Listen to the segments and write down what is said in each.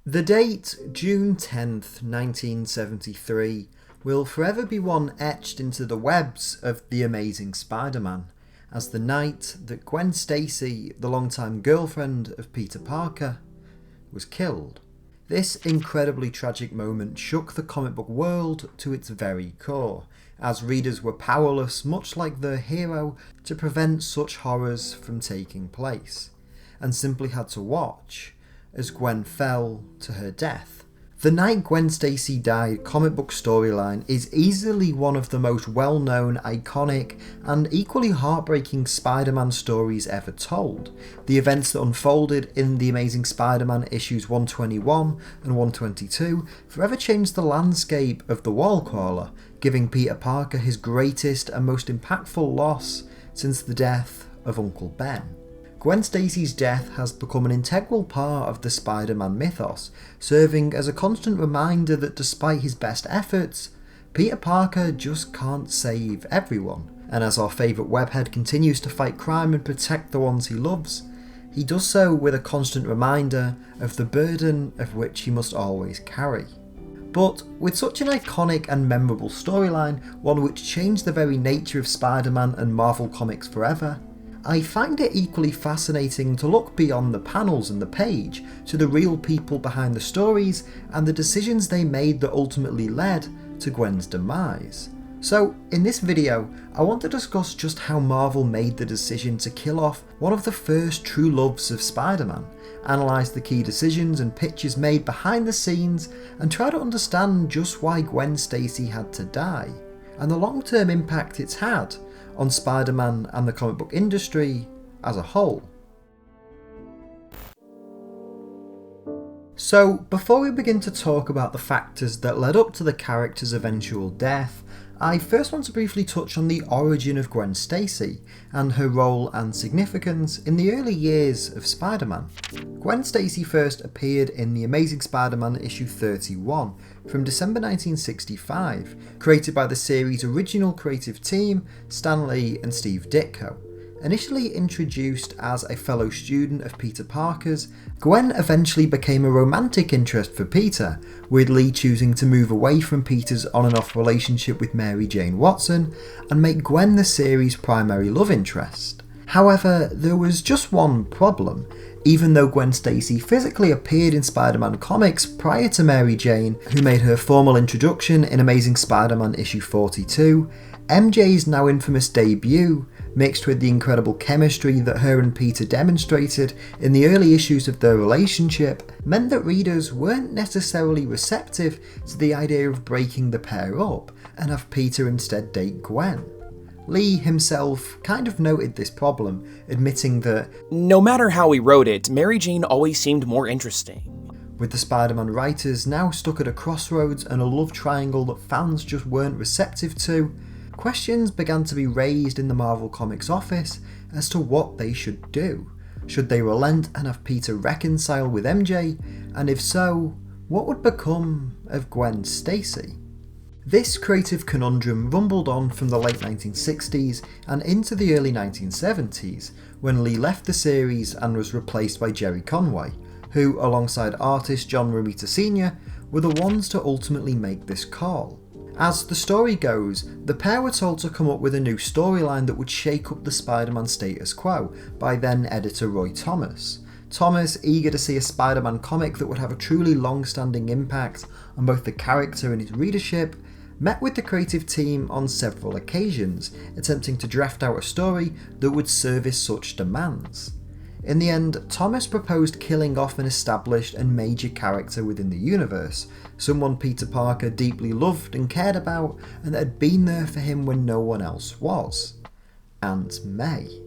The date, June 10th, 1973, will forever be one etched into the webs of The Amazing Spider-Man, as the night that Gwen Stacy, the longtime girlfriend of Peter Parker, was killed. This incredibly tragic moment shook the comic book world to its very core, as readers were powerless, much like their hero, to prevent such horrors from taking place, and simply had to watch as Gwen fell to her death. The Night Gwen Stacy Died comic book storyline is easily one of the most well-known, iconic, and equally heartbreaking Spider-Man stories ever told. The events that unfolded in The Amazing Spider-Man issues 121 and 122 forever changed the landscape of the Wallcrawler, giving Peter Parker his greatest and most impactful loss since the death of Uncle Ben. Gwen Stacy's death has become an integral part of the Spider-Man mythos, serving as a constant reminder that despite his best efforts, Peter Parker just can't save everyone. And as our favourite webhead continues to fight crime and protect the ones he loves, he does so with a constant reminder of the burden of which he must always carry. But with such an iconic and memorable storyline, one which changed the very nature of Spider-Man and Marvel Comics forever, I find it equally fascinating to look beyond the panels and the page to the real people behind the stories and the decisions they made that ultimately led to Gwen's demise. So in this video, I want to discuss just how Marvel made the decision to kill off one of the first true loves of Spider-Man, analyse the key decisions and pitches made behind the scenes, and try to understand just why Gwen Stacy had to die, and the long-term impact it's had on Spider-Man and the comic book industry as a whole. So, before we begin to talk about the factors that led up to the character's eventual death, I first want to briefly touch on the origin of Gwen Stacy and her role and significance in the early years of Spider-Man. Gwen Stacy first appeared in The Amazing Spider-Man issue 31 from December 1965, created by the series' original creative team, Stan Lee and Steve Ditko. Initially introduced as a fellow student of Peter Parker's, Gwen eventually became a romantic interest for Peter, with Lee choosing to move away from Peter's on and off relationship with Mary Jane Watson and make Gwen the series' primary love interest. However, there was just one problem. Even though Gwen Stacy physically appeared in Spider-Man comics prior to Mary Jane, who made her formal introduction in Amazing Spider-Man issue 42, MJ's now infamous debut, mixed with the incredible chemistry that her and Peter demonstrated in the early issues of their relationship, meant that readers weren't necessarily receptive to the idea of breaking the pair up and have Peter instead date Gwen. Lee himself kind of noted this problem, admitting that, "No matter how we wrote it, Mary Jane always seemed more interesting." With the Spider-Man writers now stuck at a crossroads and a love triangle that fans just weren't receptive to, questions began to be raised in the Marvel Comics office as to what they should do. Should they relent and have Peter reconcile with MJ? And if so, what would become of Gwen Stacy? This creative conundrum rumbled on from the late 1960s and into the early 1970s, when Lee left the series and was replaced by Jerry Conway, who, alongside artist John Romita Sr., were the ones to ultimately make this call. As the story goes, the pair were told to come up with a new storyline that would shake up the Spider-Man status quo by then editor Roy Thomas. Thomas, eager to see a Spider-Man comic that would have a truly long-standing impact on both the character and his readership, met with the creative team on several occasions, attempting to draft out a story that would service such demands. In the end, Thomas proposed killing off an established and major character within the universe, someone Peter Parker deeply loved and cared about, and that had been there for him when no one else was: Aunt May.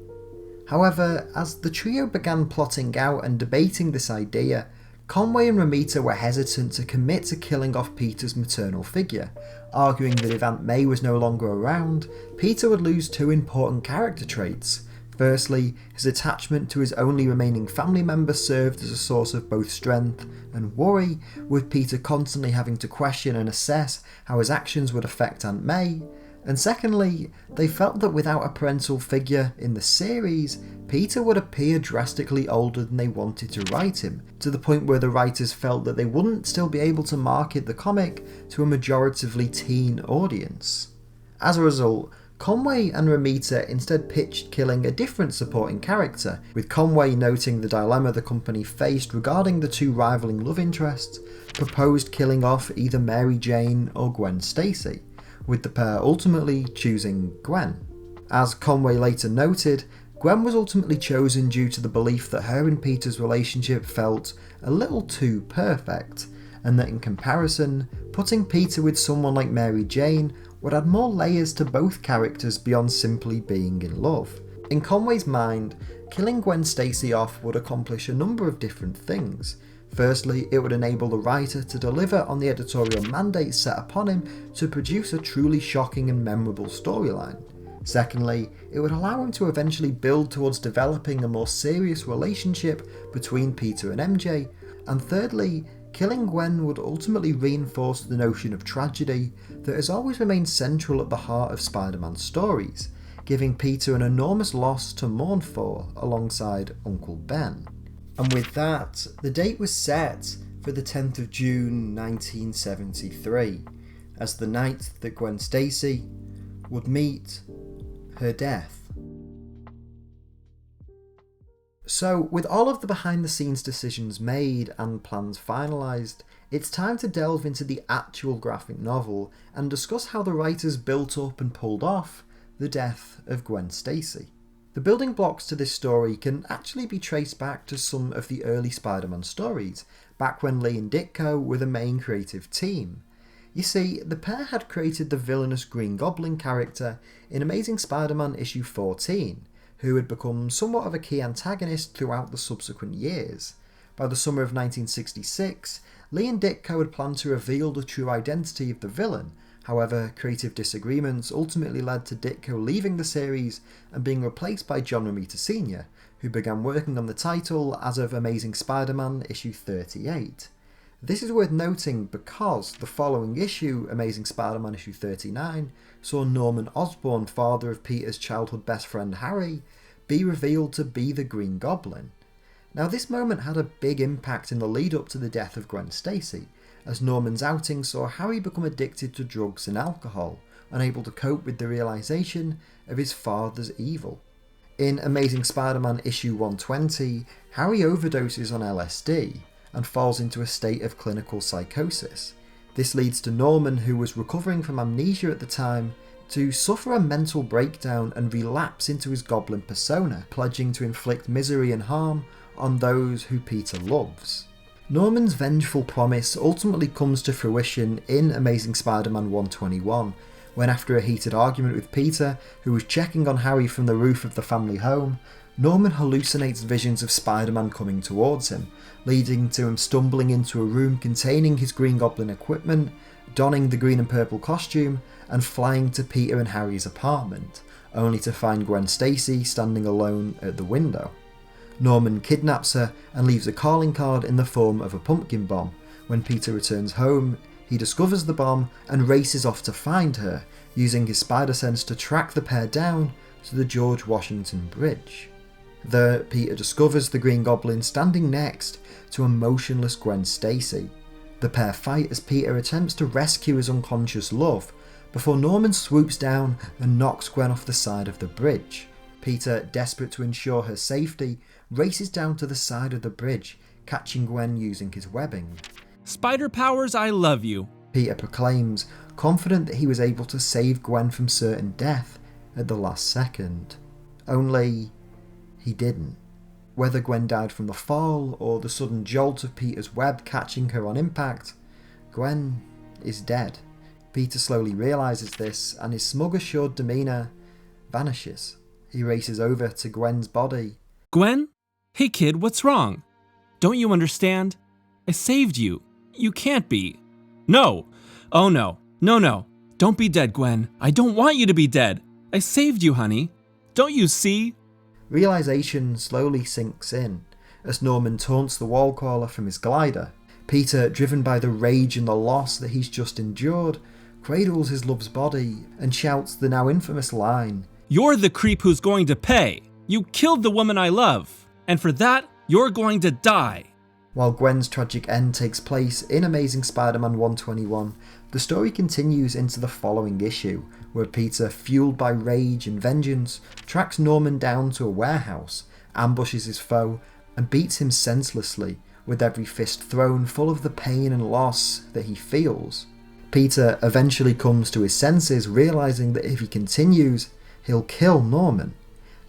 However, as the trio began plotting out and debating this idea, Conway and Romita were hesitant to commit to killing off Peter's maternal figure, arguing that if Aunt May was no longer around, Peter would lose two important character traits. Firstly, his attachment to his only remaining family member served as a source of both strength and worry, with Peter constantly having to question and assess how his actions would affect Aunt May. And secondly, they felt that without a parental figure in the series, Peter would appear drastically older than they wanted to write him, to the point where the writers felt that they wouldn't still be able to market the comic to a majoritively teen audience. As a result, Conway and Romita instead pitched killing a different supporting character, with Conway noting the dilemma the company faced regarding the two rivaling love interests, proposed killing off either Mary Jane or Gwen Stacy, with the pair ultimately choosing Gwen. As Conway later noted, Gwen was ultimately chosen due to the belief that her and Peter's relationship felt a little too perfect, and that in comparison, putting Peter with someone like Mary Jane would add more layers to both characters beyond simply being in love. In Conway's mind, killing Gwen Stacy off would accomplish a number of different things. Firstly, it would enable the writer to deliver on the editorial mandate set upon him to produce a truly shocking and memorable storyline. Secondly, it would allow him to eventually build towards developing a more serious relationship between Peter and MJ. And thirdly, killing Gwen would ultimately reinforce the notion of tragedy that has always remained central at the heart of Spider-Man stories, giving Peter an enormous loss to mourn for alongside Uncle Ben. And with that, the date was set for the 10th of June 1973, as the night that Gwen Stacy would meet her death. So, with all of the behind-the-scenes decisions made and plans finalised, it's time to delve into the actual graphic novel and discuss how the writers built up and pulled off the death of Gwen Stacy. The building blocks to this story can actually be traced back to some of the early Spider-Man stories, back when Lee and Ditko were the main creative team. You see, the pair had created the villainous Green Goblin character in Amazing Spider-Man issue 14, who had become somewhat of a key antagonist throughout the subsequent years. By the summer of 1966, Lee and Ditko had planned to reveal the true identity of the villain. However, creative disagreements ultimately led to Ditko leaving the series and being replaced by John Romita Sr., who began working on the title as of Amazing Spider-Man issue 38. This is worth noting because the following issue, Amazing Spider-Man issue 39, saw Norman Osborn, father of Peter's childhood best friend Harry, be revealed to be the Green Goblin. Now, this moment had a big impact in the lead up to the death of Gwen Stacy, as Norman's outing saw Harry become addicted to drugs and alcohol, unable to cope with the realisation of his father's evil. In Amazing Spider-Man issue 120, Harry overdoses on LSD and falls into a state of clinical psychosis. This leads to Norman, who was recovering from amnesia at the time, to suffer a mental breakdown and relapse into his goblin persona, pledging to inflict misery and harm on those who Peter loves. Norman's vengeful promise ultimately comes to fruition in Amazing Spider-Man 121, when after a heated argument with Peter, who was checking on Harry from the roof of the family home, Norman hallucinates visions of Spider-Man coming towards him, leading to him stumbling into a room containing his Green Goblin equipment, donning the green and purple costume, and flying to Peter and Harry's apartment, only to find Gwen Stacy standing alone at the window. Norman kidnaps her and leaves a calling card in the form of a pumpkin bomb. When Peter returns home, he discovers the bomb and races off to find her, using his spider sense to track the pair down to the George Washington Bridge. There, Peter discovers the Green Goblin standing next to a motionless Gwen Stacy. The pair fight as Peter attempts to rescue his unconscious love, before Norman swoops down and knocks Gwen off the side of the bridge. Peter, desperate to ensure her safety, races down to the side of the bridge, catching Gwen using his webbing. "Spider powers, I love you," Peter proclaims, confident that he was able to save Gwen from certain death at the last second. Only, he didn't. Whether Gwen died from the fall or the sudden jolt of Peter's web catching her on impact, Gwen is dead. Peter slowly realises this, and his smug assured demeanour vanishes. He races over to Gwen's body. "Gwen? Hey kid, what's wrong? Don't you understand? I saved you. You can't be. No! Oh no. No. Don't be dead, Gwen. I don't want you to be dead. I saved you, honey. Don't you see?" Realisation slowly sinks in as Norman taunts the wall crawler from his glider. Peter, driven by the rage and the loss that he's just endured, cradles his love's body, and shouts the now infamous line, "You're the creep who's going to pay. You killed the woman I love, and for that, you're going to die." While Gwen's tragic end takes place in Amazing Spider-Man 121, the story continues into the following issue, where Peter, fueled by rage and vengeance, tracks Norman down to a warehouse, ambushes his foe, and beats him senselessly, with every fist thrown full of the pain and loss that he feels. Peter eventually comes to his senses, realising that if he continues, he'll kill Norman.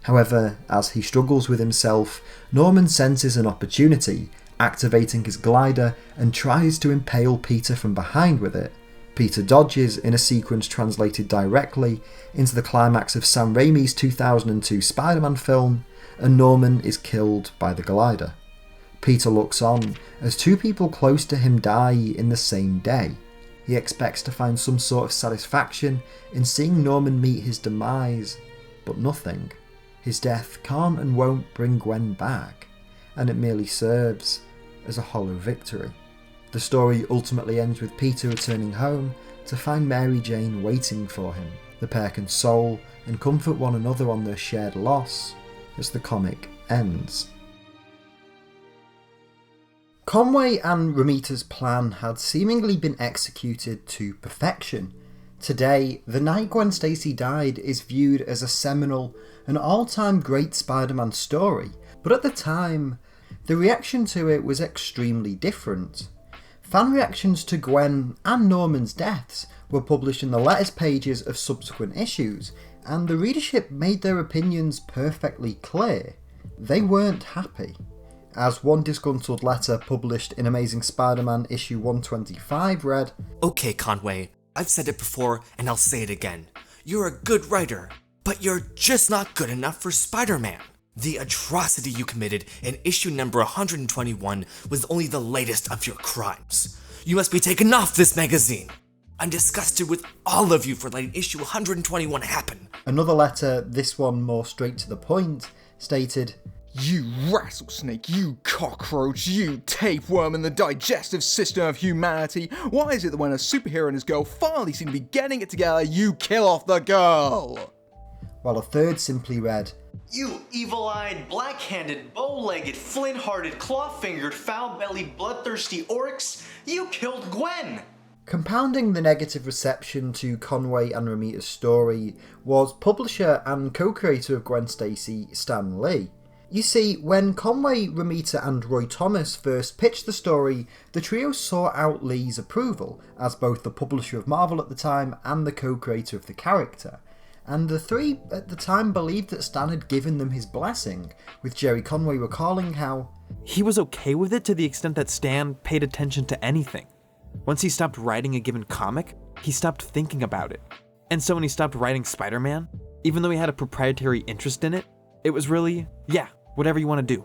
However, as he struggles with himself, Norman senses an opportunity, activating his glider, and tries to impale Peter from behind with it. Peter dodges in a sequence translated directly into the climax of Sam Raimi's 2002 Spider-Man film, and Norman is killed by the glider. Peter looks on as two people close to him die in the same day. He expects to find some sort of satisfaction in seeing Norman meet his demise, but nothing. His death can't and won't bring Gwen back, and it merely serves as a hollow victory. The story ultimately ends with Peter returning home to find Mary Jane waiting for him. The pair console and comfort one another on their shared loss as the comic ends. Conway and Romita's plan had seemingly been executed to perfection. Today, the night Gwen Stacy died is viewed as a seminal and all-time great Spider-Man story, but at the time, the reaction to it was extremely different. Fan reactions to Gwen and Norman's deaths were published in the letters pages of subsequent issues, and the readership made their opinions perfectly clear. They weren't happy. As one disgruntled letter published in Amazing Spider-Man issue 125 read, "Okay, Conway, I've said it before and I'll say it again. You're a good writer, but you're just not good enough for Spider-Man. The atrocity you committed in issue number 121 was only the latest of your crimes. You must be taken off this magazine. I'm disgusted with all of you for letting issue 121 happen." Another letter, this one more straight to the point, stated, "You rattlesnake, you cockroach, you tapeworm in the digestive system of humanity. Why is it that when a superhero and his girl finally seem to be getting it together, you kill off the girl?" While a third simply read, "You evil-eyed, black-handed, bow-legged, flint-hearted, claw-fingered, foul-bellied, bloodthirsty orcs, you killed Gwen!" Compounding the negative reception to Conway and Romita's story was publisher and co-creator of Gwen Stacy, Stan Lee. You see, when Conway, Romita and Roy Thomas first pitched the story, the trio sought out Lee's approval, as both the publisher of Marvel at the time and the co-creator of the character. And the three at the time believed that Stan had given them his blessing, with Jerry Conway recalling how he was okay with it to the extent that Stan paid attention to anything. Once he stopped writing a given comic, he stopped thinking about it. And so when he stopped writing Spider-Man, even though he had a proprietary interest in it, it was really, yeah, whatever you want to do.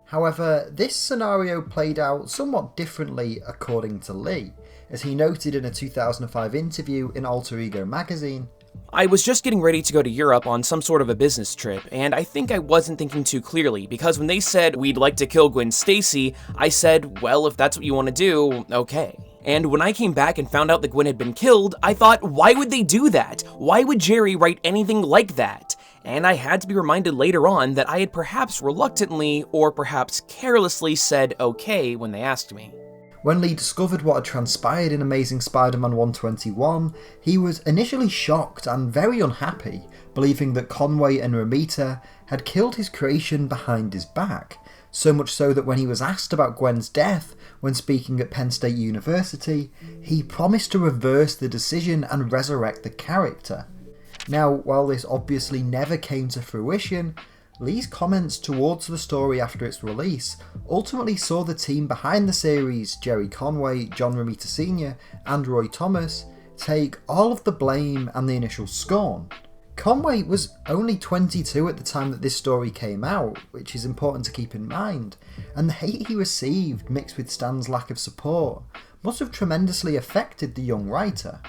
However, this scenario played out somewhat differently according to Lee, as he noted in a 2005 interview in Alter Ego magazine, I was just getting ready to go to Europe on some sort of a business trip, and I think I wasn't thinking too clearly, because when they said we'd like to kill Gwen Stacy, I said, well, if that's what you want to do, okay. And when I came back and found out that Gwen had been killed, I thought, why would they do that? Why would Jerry write anything like that? And I had to be reminded later on that I had perhaps reluctantly or perhaps carelessly said okay when they asked me. When Lee discovered what had transpired in Amazing Spider-Man 121, he was initially shocked and very unhappy, believing that Conway and Romita had killed his creation behind his back, so much so that when he was asked about Gwen's death when speaking at Penn State University, he promised to reverse the decision and resurrect the character. Now, while this obviously never came to fruition, Lee's comments towards the story after its release ultimately saw the team behind the series, Jerry Conway, John Romita Sr. and Roy Thomas, take all of the blame and the initial scorn. Conway was only 22 at the time that this story came out, which is important to keep in mind, and the hate he received, mixed with Stan's lack of support, must have tremendously affected the young writer.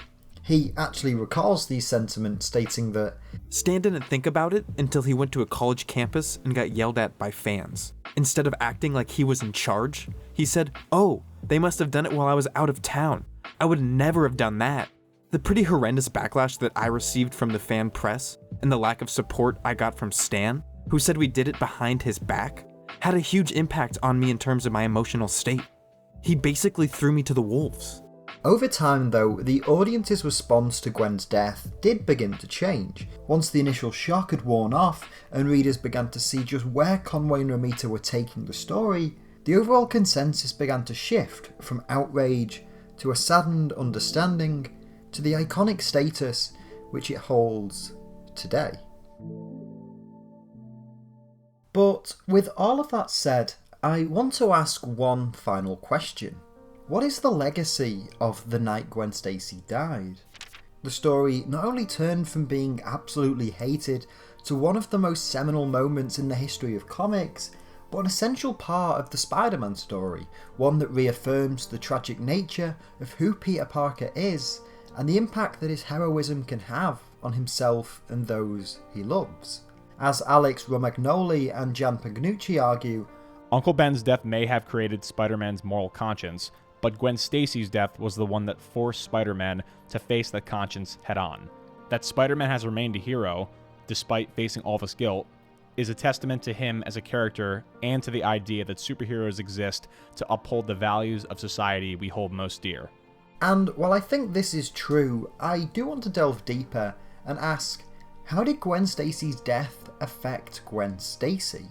He actually recalls these sentiments, stating that Stan didn't think about it until he went to a college campus and got yelled at by fans. Instead of acting like he was in charge, he said, "Oh, they must have done it while I was out of town. I would never have done that." The pretty horrendous backlash that I received from the fan press, and the lack of support I got from Stan, who said we did it behind his back, had a huge impact on me in terms of my emotional state. He basically threw me to the wolves. Over time though, the audience's response to Gwen's death did begin to change. Once the initial shock had worn off and readers began to see just where Conway and Romita were taking the story, the overall consensus began to shift from outrage to a saddened understanding to the iconic status which it holds today. But with all of that said, I want to ask one final question. What is the legacy of the night Gwen Stacy died? The story not only turned from being absolutely hated to one of the most seminal moments in the history of comics, but an essential part of the Spider-Man story, one that reaffirms the tragic nature of who Peter Parker is and the impact that his heroism can have on himself and those he loves. As Alex Romagnoli and Jan Pagnucci argue, Uncle Ben's death may have created Spider-Man's moral conscience, but Gwen Stacy's death was the one that forced Spider-Man to face that conscience head-on. That Spider-Man has remained a hero, despite facing all this guilt, is a testament to him as a character and to the idea that superheroes exist to uphold the values of society we hold most dear. And while I think this is true, I do want to delve deeper and ask, how did Gwen Stacy's death affect Gwen Stacy?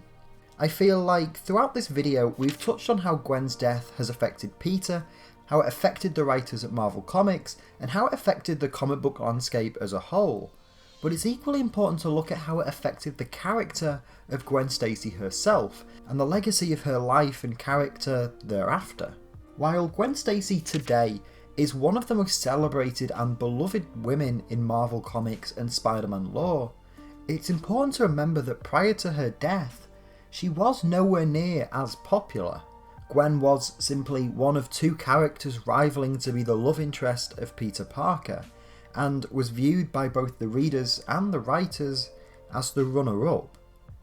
I feel like throughout this video we've touched on how Gwen's death has affected Peter, how it affected the writers at Marvel Comics, and how it affected the comic book landscape as a whole. But it's equally important to look at how it affected the character of Gwen Stacy herself, and the legacy of her life and character thereafter. While Gwen Stacy today is one of the most celebrated and beloved women in Marvel Comics and Spider-Man lore, it's important to remember that prior to her death, she was nowhere near as popular. Gwen was simply one of two characters rivaling to be the love interest of Peter Parker, and was viewed by both the readers and the writers as the runner-up.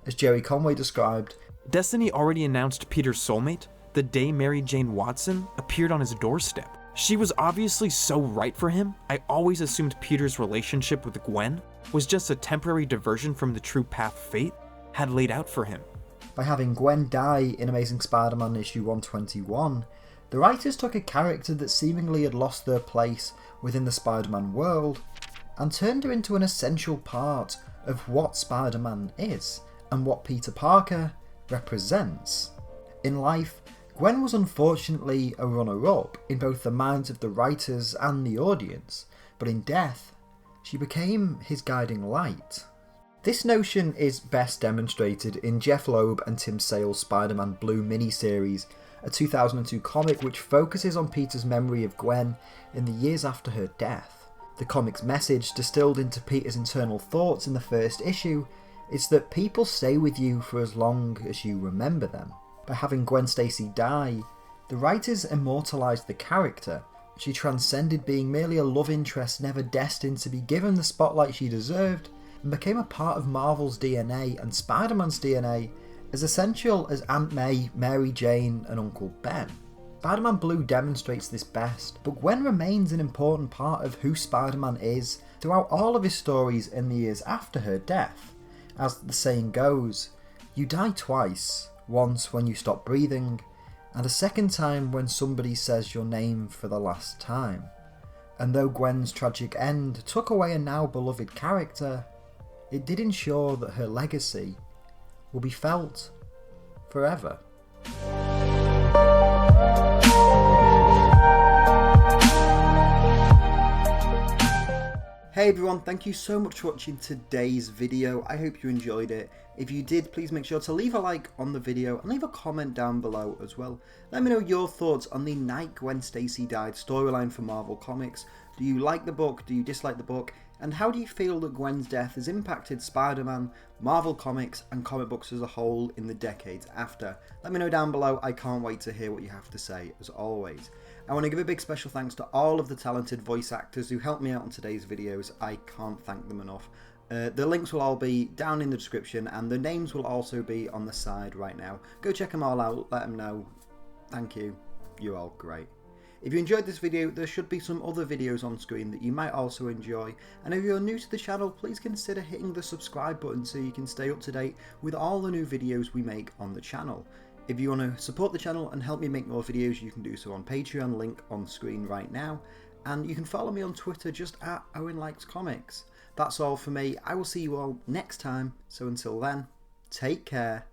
As Jerry Conway described, Destiny already announced Peter's soulmate the day Mary Jane Watson appeared on his doorstep. She was obviously so right for him. I always assumed Peter's relationship with Gwen was just a temporary diversion from the true path fate had laid out for him. By having Gwen die in Amazing Spider-Man issue 121, the writers took a character that seemingly had lost their place within the Spider-Man world and turned her into an essential part of what Spider-Man is and what Peter Parker represents. In life, Gwen was unfortunately a runner-up in both the minds of the writers and the audience, but in death, she became his guiding light. This notion is best demonstrated in Jeff Loeb and Tim Sale's Spider-Man Blue miniseries, a 2002 comic which focuses on Peter's memory of Gwen in the years after her death. The comic's message, distilled into Peter's internal thoughts in the first issue, is that people stay with you for as long as you remember them. By having Gwen Stacy die, the writers immortalised the character. She transcended being merely a love interest never destined to be given the spotlight she deserved, and became a part of Marvel's DNA and Spider-Man's DNA, as essential as Aunt May, Mary Jane and Uncle Ben. Spider-Man Blue demonstrates this best, but Gwen remains an important part of who Spider-Man is throughout all of his stories in the years after her death. As the saying goes, you die twice, once when you stop breathing, and a second time when somebody says your name for the last time. And though Gwen's tragic end took away a now beloved character, it did ensure that her legacy will be felt forever. Hey everyone, thank you so much for watching today's video. I hope you enjoyed it. If you did, please make sure to leave a like on the video and leave a comment down below as well. Let me know your thoughts on the night Gwen Stacy died storyline for Marvel Comics. Do you like the book? Do you dislike the book? And how do you feel that Gwen's death has impacted Spider-Man, Marvel Comics and comic books as a whole in the decades after? Let me know down below. I can't wait to hear what you have to say as always. I want to give a big special thanks to all of the talented voice actors who helped me out in today's videos. I can't thank them enough. The links will all be down in the description and the names will also be on the side right now. Go check them all out, let them know. Thank you. You're all great. If you enjoyed this video, there should be some other videos on screen that you might also enjoy, and if you're new to the channel, please consider hitting the subscribe button so you can stay up to date with all the new videos we make on the channel. If you want to support the channel and help me make more videos, you can do so on Patreon, link on screen right now, and you can follow me on Twitter just at Owen Likes Comics. That's all for me. I will see you all next time, so until then, take care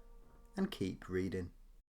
and keep reading.